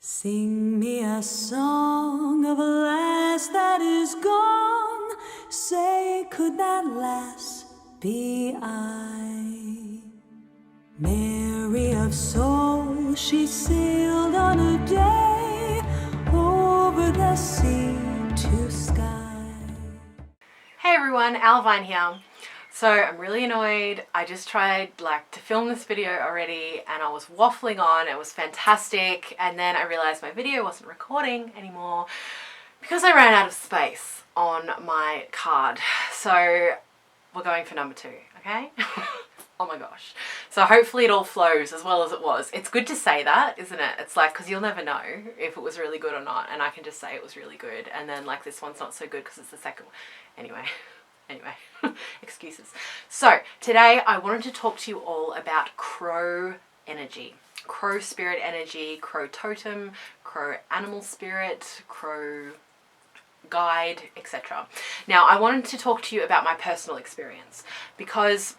Sing me a song of a lass that is gone. Say, could that lass be I? Mary of soul, she sailed on a day over the sea to sky. Hey everyone, Alvine here. So I'm really annoyed. I just tried to film this video already and I was waffling on. It was fantastic, and then I realized my video wasn't recording anymore because I ran out of space on my card. So we're going for number 2, okay? Oh my gosh. So hopefully it all flows as well as it was. It's good to say that, isn't it? It's like, because you'll never know if it was really good or not, and I can just say it was really good, and then this one's not so good because it's the second one. Anyway, excuses. So today I wanted to talk to you all about crow energy. Crow spirit energy, crow totem, crow animal spirit, crow guide, etc. Now I wanted to talk to you about my personal experience because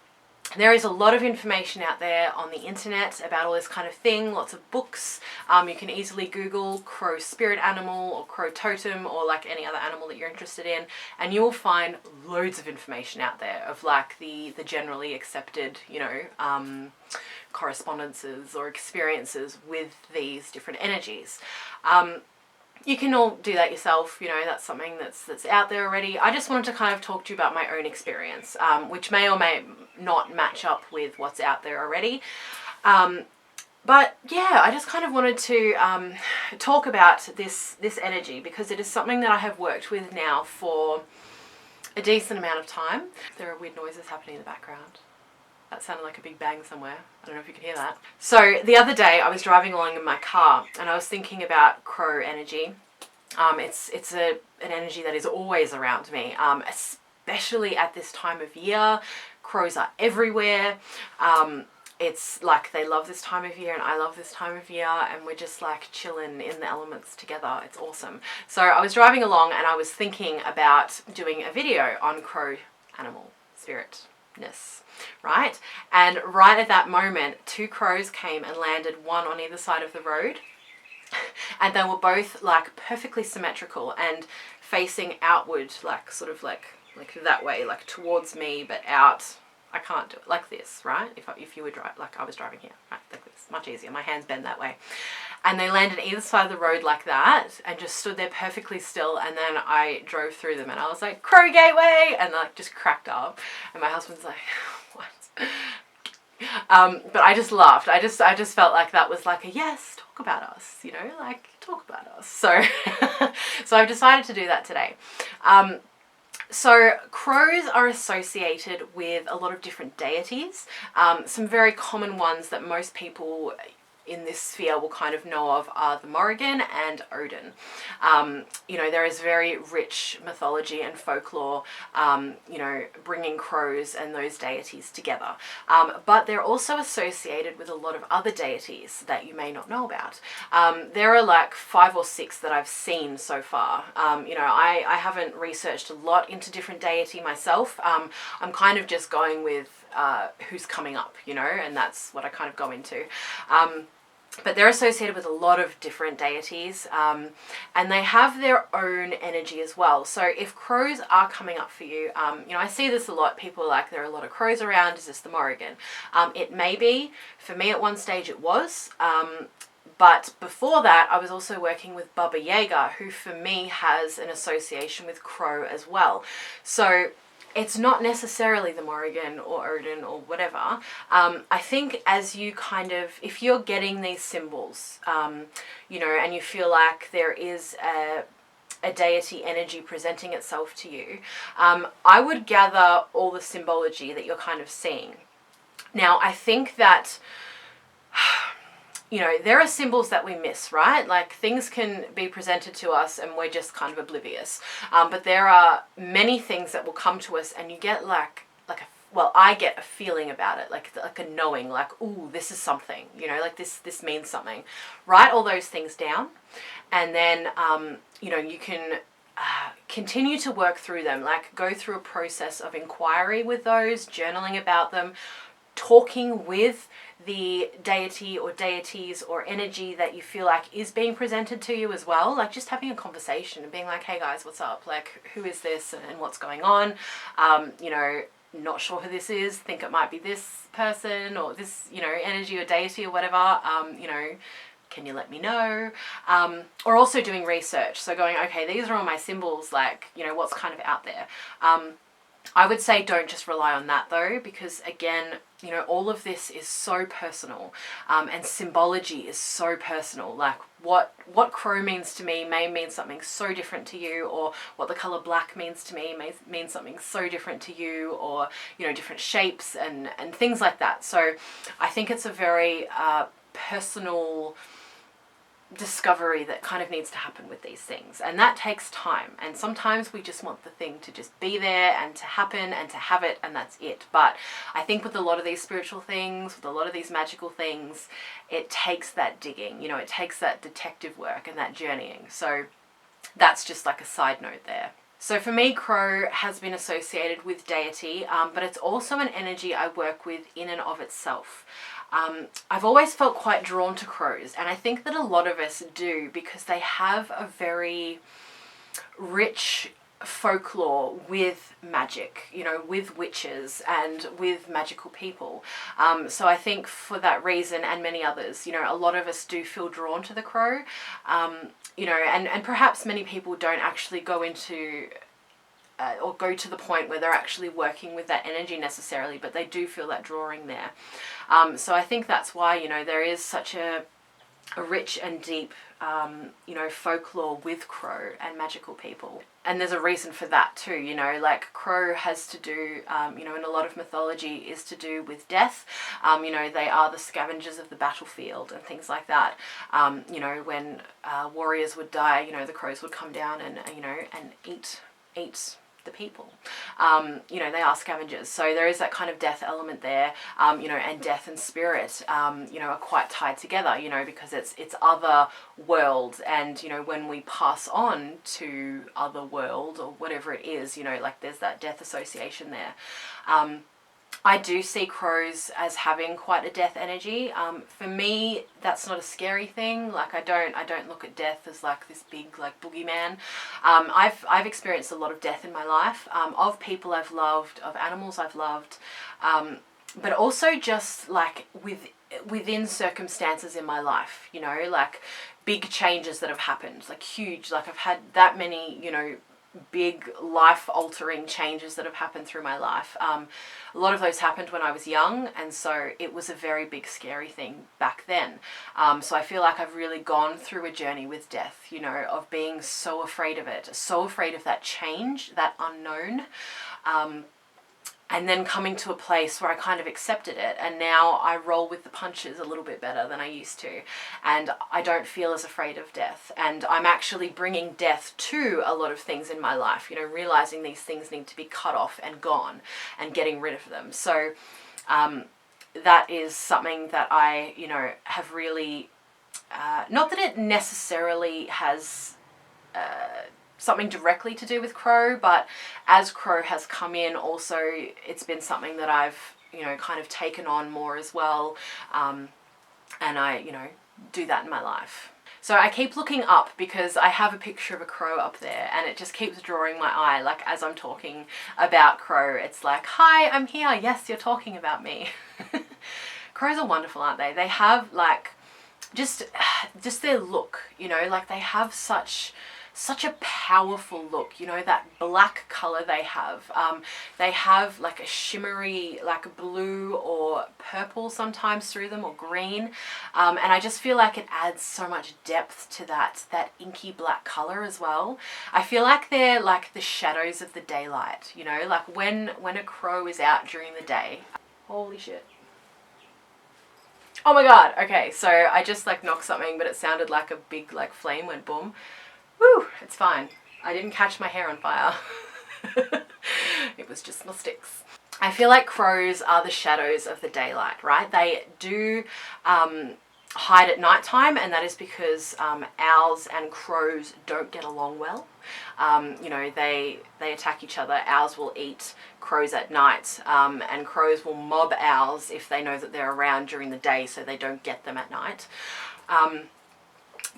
there is a lot of information out there on the internet about all this kind of thing, lots of books. You can easily Google crow spirit animal or crow totem or any other animal that you're interested in, and you will find loads of information out there of the generally accepted, correspondences or experiences with these different energies. You can all do that yourself, that's something that's out there already. I just wanted to kind of talk to you about my own experience, which may or may not match up with what's out there already. But yeah, I just kind of wanted to talk about this energy because it is something that I have worked with now for a decent amount of time. There are weird noises happening in the background. That sounded like a big bang somewhere. I don't know if you can hear that. So the other day I was driving along in my car and I was thinking about crow energy. It's an energy that is always around me, especially at this time of year. Crows are everywhere. It's like they love this time of year and I love this time of year, and we're just chilling in the elements together. It's awesome. So I was driving along and I was thinking about doing a video on crow animal spiritness. Right? And right at that moment, 2 crows came and landed, one on either side of the road. And they were both perfectly symmetrical and facing outward, sort of that way, towards me, but out. I can't do it like this, right? If you were I was driving here, right? Like this, much easier. My hands bend that way. And they landed either side of the road like that and just stood there perfectly still. And then I drove through them and I was like, Crow Gateway! And just cracked up. And my husband's like, what? But I just laughed. I just felt like that was a yes, talk about us, talk about us. So, so I've decided to do that today. So crows are associated with a lot of different deities. Some very common ones that most people in this sphere will kind of know of are the Morrigan and Odin. There is very rich mythology and folklore, bringing crows and those deities together. But they're also associated with a lot of other deities that you may not know about. There are 5 or 6 that I've seen so far. I haven't researched a lot into different deity myself. I'm kind of just going with who's coming up, and that's what I kind of go into. But they're associated with a lot of different deities, and they have their own energy as well. So if crows are coming up for you, I see this a lot. People are like, there are a lot of crows around. Is this the Morrigan? It may be. For me at one stage it was. But before that, I was also working with Baba Yaga, who for me has an association with crow as well. So it's not necessarily the Morrigan or Odin or whatever. I think as you if you're getting these symbols, and you feel like there is a deity energy presenting itself to you, I would gather all the symbology that you're kind of seeing. Now, I think that there are symbols that we miss, right? Things can be presented to us and we're just kind of oblivious. But there are many things that will come to us and you get I get a feeling about it, like a knowing, ooh, this is something, this means something. Write all those things down, and then, you can continue to work through them, go through a process of inquiry with those, journaling about them, talking with the deity or deities or energy that you feel like is being presented to you as well. Like just having a conversation and being like, hey guys, what's up? Like, who is this and what's going on? You know, not sure who this is, think it might be this person or this, you know, energy or deity or whatever, you know, can you let me know? Or also doing research. So going, okay, these are all my symbols, like, you know, what's kind of out there. I would say don't just rely on that though, because again, you know, all of this is so personal, and symbology is so personal. Like what crow means to me may mean something so different to you, or what the color black means to me may mean something so different to you, or, you know, different shapes and things like that. So I think it's a very personal discovery that kind of needs to happen with these things, and that takes time, and sometimes we just want the thing to just be there and to happen and to have it, and that's it. But I think with a lot of these spiritual things, with a lot of these magical things, it takes that digging, you know, it takes that detective work and that journeying. So that's just like a side note there. So for me, crow has been associated with deity, but it's also an energy I work with in and of itself. I've always felt quite drawn to crows, and I think that a lot of us do, because they have a very rich folklore with magic, you know, with witches and with magical people. So I think for that reason and many others, you know, a lot of us do feel drawn to the crow, you know, and perhaps many people don't actually go into or go to the point where they're actually working with that energy necessarily, but they do feel that drawing there. So I think that's why, you know, there is such a rich and deep, you know, folklore with crow and magical people. And there's a reason for that too, you know, like crow has to do, you know, in a lot of mythology is to do with death. You know, they are the scavengers of the battlefield and things like that. You know, when warriors would die, you know, the crows would come down and, you know, and eat the people. You know, they are scavengers, so there is that kind of death element there, you know, and death and spirit, you know, are quite tied together, you know, because it's other world, and, you know, when we pass on to other world or whatever it is, you know, like there's that death association there. I do see crows as having quite a death energy. For me, that's not a scary thing. Like I don't look at death as like this big like boogeyman. I've experienced a lot of death in my life, of people I've loved, of animals I've loved, but also just like within circumstances in my life, you know, like big changes that have happened, like huge, like I've had that many, you know, big life-altering changes that have happened through my life. A lot of those happened when I was young, and so it was a very big scary thing back then. So I feel like I've really gone through a journey with death, you know, of being so afraid of it, so afraid of that change, that unknown, and then coming to a place where I kind of accepted it, and now I roll with the punches a little bit better than I used to, and I don't feel as afraid of death, and I'm actually bringing death to a lot of things in my life, you know, realizing these things need to be cut off and gone and getting rid of them. So that is something that I, you know, have really, not that it necessarily has something directly to do with crow, but as crow has come in also, it's been something that I've, you know, kind of taken on more as well, and I, you know, do that in my life. So I keep looking up because I have a picture of a crow up there, and it just keeps drawing my eye, like as I'm talking about crow, it's like, hi, I'm here, yes, you're talking about me. Crows are wonderful, aren't they? They have like just their look, you know, like they have such a powerful look, you know, that black color they have like a shimmery, like blue or purple sometimes through them, or green, and I just feel like it adds so much depth to that inky black color as well. I feel like they're like the shadows of the daylight, you know, like when a crow is out during the day. Holy shit. Oh my god, okay, so I just like knocked something, but it sounded like a big like flame went boom. Woo, it's fine. I didn't catch my hair on fire. It was just my sticks. I feel like crows are the shadows of the daylight, right? They do hide at nighttime, and that is because owls and crows don't get along well. You know, they attack each other. Owls will eat crows at night, and crows will mob owls if they know that they're around during the day, so they don't get them at night.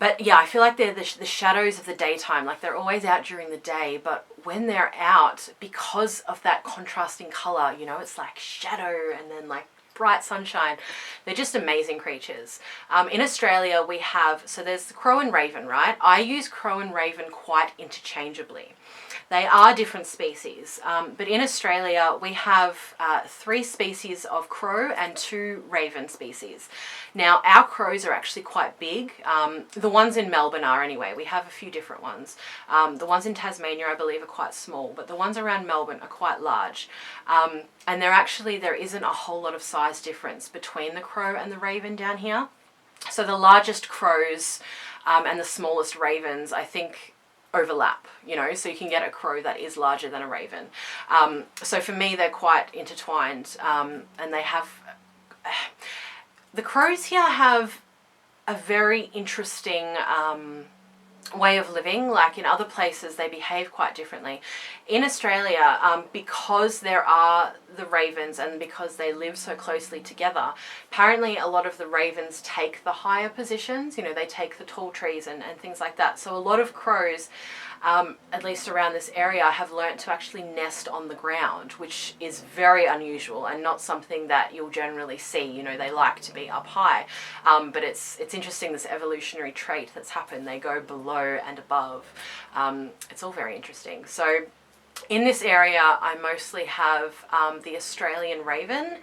But yeah, I feel like they're the shadows of the daytime. Like, they're always out during the day, but when they're out, because of that contrasting color, you know, it's like shadow and then like bright sunshine. They're just amazing creatures. In Australia, we have, so there's the crow and raven, right? I use crow and raven quite interchangeably. They are different species, but in Australia we have 3 species of crow and 2 raven species. Now, our crows are actually quite big. The ones in Melbourne are anyway. We have a few different ones. The ones in Tasmania, I believe, are quite small, but the ones around Melbourne are quite large. And there isn't a whole lot of size difference between the crow and the raven down here. So the largest crows and the smallest ravens, I think, overlap, you know, so you can get a crow that is larger than a raven. So for me, they're quite intertwined, and they have, the crows here have a very interesting way of living. Like, in other places they behave quite differently. In Australia, because there are the ravens and because they live so closely together, apparently a lot of the ravens take the higher positions, you know, they take the tall trees and things like that. So a lot of crows, at least around this area, have learnt to actually nest on the ground, which is very unusual and not something that you'll generally see. You know, they like to be up high, but it's interesting, this evolutionary trait that's happened. They go below and above. It's all very interesting. So in this area, I mostly have the Australian raven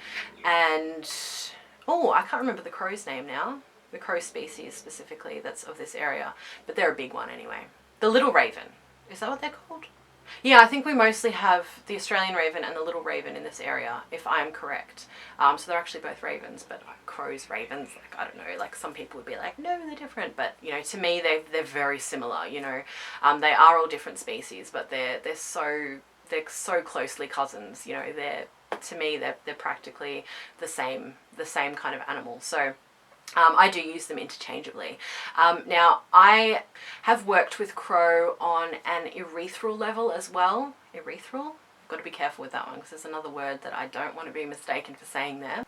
and, oh, I can't remember the crow's name now, the crow species specifically that's of this area, but they're a big one anyway. The little raven, is that what they're called? Yeah, I think we mostly have the Australian raven and the little raven in this area, if I'm correct. So they're actually both ravens, but crows, ravens, like, I don't know, like some people would be like, no, they're different. But, you know, to me, they're very similar, you know. They are all different species, but they're so closely cousins, you know. To me, they're practically the same kind of animal. So I do use them interchangeably. Now, I have worked with crow on an erythral level as well. Erythral? I've got to be careful with that one because there's another word that I don't want to be mistaken for saying there.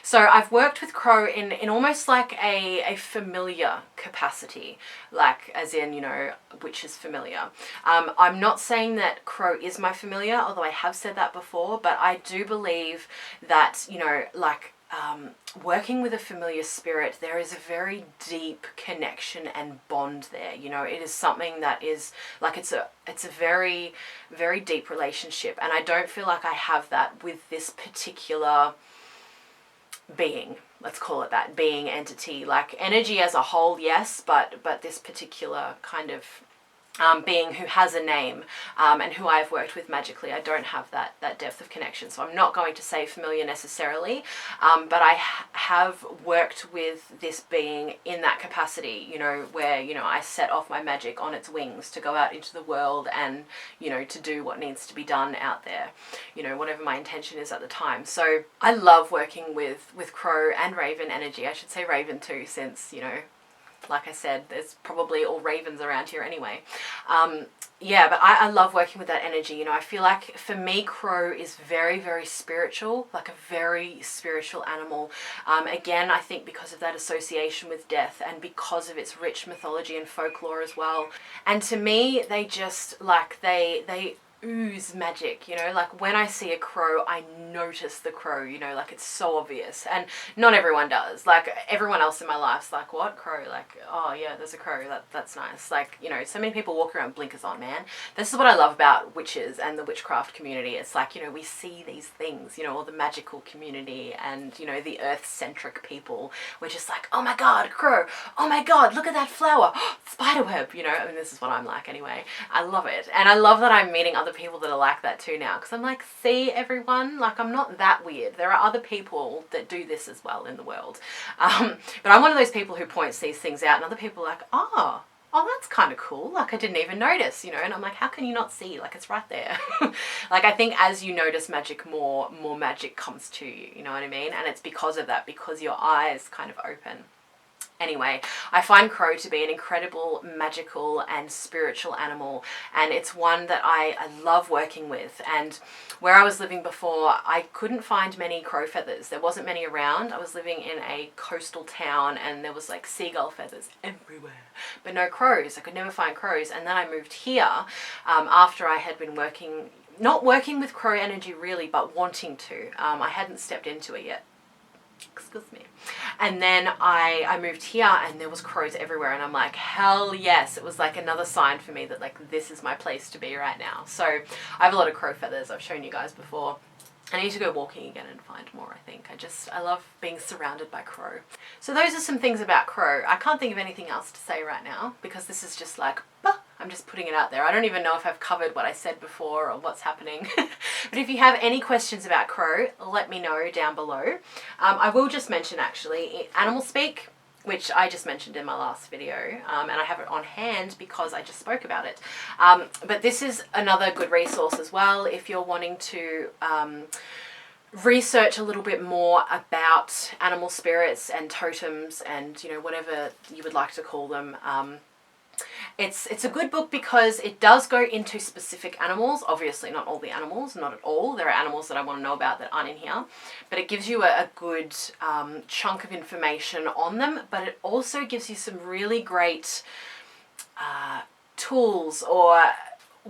So I've worked with crow in almost like a familiar capacity, like as in, you know, which is familiar. I'm not saying that crow is my familiar, although I have said that before, but I do believe that, you know, like, working with a familiar spirit, there is a very deep connection and bond there. You know, it is something that is like, it's a very, very deep relationship, and I don't feel like I have that with this particular being. Let's call it that, being, entity. Like, energy as a whole, yes, but this particular kind of being who has a name, and who I have worked with magically, I don't have that depth of connection. So I'm not going to say familiar necessarily, but I have worked with this being in that capacity, you know, where, you know, I set off my magic on its wings to go out into the world and, you know, to do what needs to be done out there, you know, whatever my intention is at the time. So I love working with crow and raven energy. I should say raven too, since, you know, like I said, there's probably all ravens around here anyway. Yeah, but I love working with that energy. You know, I feel like for me, crow is very, very spiritual, like a very spiritual animal. Again, I think because of that association with death and because of its rich mythology and folklore as well. And to me, they just, like, they ooze magic, you know. Like, when I see a crow, I notice the crow, you know, like, it's so obvious. And not everyone does. Like, everyone else in my life's like, what, crow? Like, oh yeah, there's a crow, that's nice. Like, you know, so many people walk around blinkers on, man. This is what I love about witches and the witchcraft community. It's like, you know, we see these things, you know, all the magical community and, you know, the earth-centric people. We're just like, oh my god, crow, oh my god, look at that flower, spiderweb, you know. I mean, this is what I'm like anyway. I love it. And I love that I'm meeting other people that are like that too now, because I'm like, see, everyone, like, I'm not that weird. There are other people that do this as well in the world, but I'm one of those people who points these things out, and other people are like, oh oh, that's kind of cool. Like, I didn't even notice, you know, and I'm like, how can you not see? Like, it's right there. Like, I think as you notice magic more magic comes to you, you know what I mean? And it's because of that, because your eyes kind of open. Anyway, I find crow to be an incredible magical and spiritual animal, and it's one that I love working with. And where I was living before, I couldn't find many crow feathers. There wasn't many around. I was living in a coastal town and there was like seagull feathers everywhere, but no crows. I could never find crows. And then I moved here after I had been not working with crow energy really, but wanting to. I hadn't stepped into it yet. Excuse me. And then I moved here and there was crows everywhere, and I'm like, hell yes. It was like another sign for me that like this is my place to be right now. So I have a lot of crow feathers. I've shown you guys before. I need to go walking again and find more, I think. I love being surrounded by crow. So those are some things about crow. I can't think of anything else to say right now because this is just like, I'm just putting it out there. I don't even know if I've covered what I said before or what's happening. But if you have any questions about crow, let me know down below. I will just mention actually, animal speak, which I just mentioned in my last video, and I have it on hand because I just spoke about it. But this is another good resource as well if you're wanting to research a little bit more about animal spirits and totems and, you know, whatever you would like to call them. It's a good book because it does go into specific animals. Obviously not all the animals, not at all. There are animals that I want to know about that aren't in here. But it gives you a good chunk of information on them. But it also gives you some really great tools or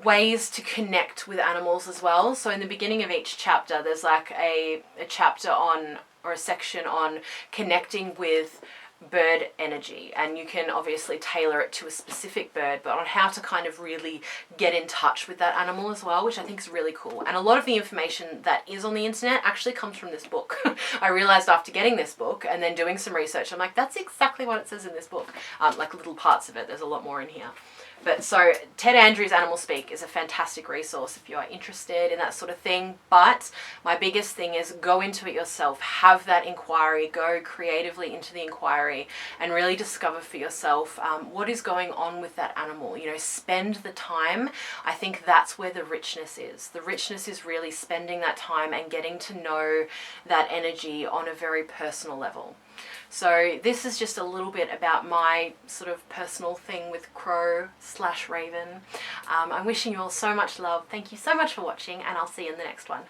ways to connect with animals as well. So in the beginning of each chapter, there's like a chapter on, or a section on connecting with bird energy, and you can obviously tailor it to a specific bird, but on how to kind of really get in touch with that animal as well, which I think is really cool. And a lot of the information that is on the internet actually comes from this book. I realized after getting this book and then doing some research, I'm like, that's exactly what it says in this book. Like little parts of it, there's a lot more in here. But so Ted Andrews' Animal Speak is a fantastic resource if you are interested in that sort of thing. But my biggest thing is go into it yourself, have that inquiry, go creatively into the inquiry and really discover for yourself what is going on with that animal. You know, spend the time. I think that's where the richness is. The richness is really spending that time and getting to know that energy on a very personal level. So this is just a little bit about my sort of personal thing with crow/raven. I'm wishing you all so much love. Thank you so much for watching, and I'll see you in the next one.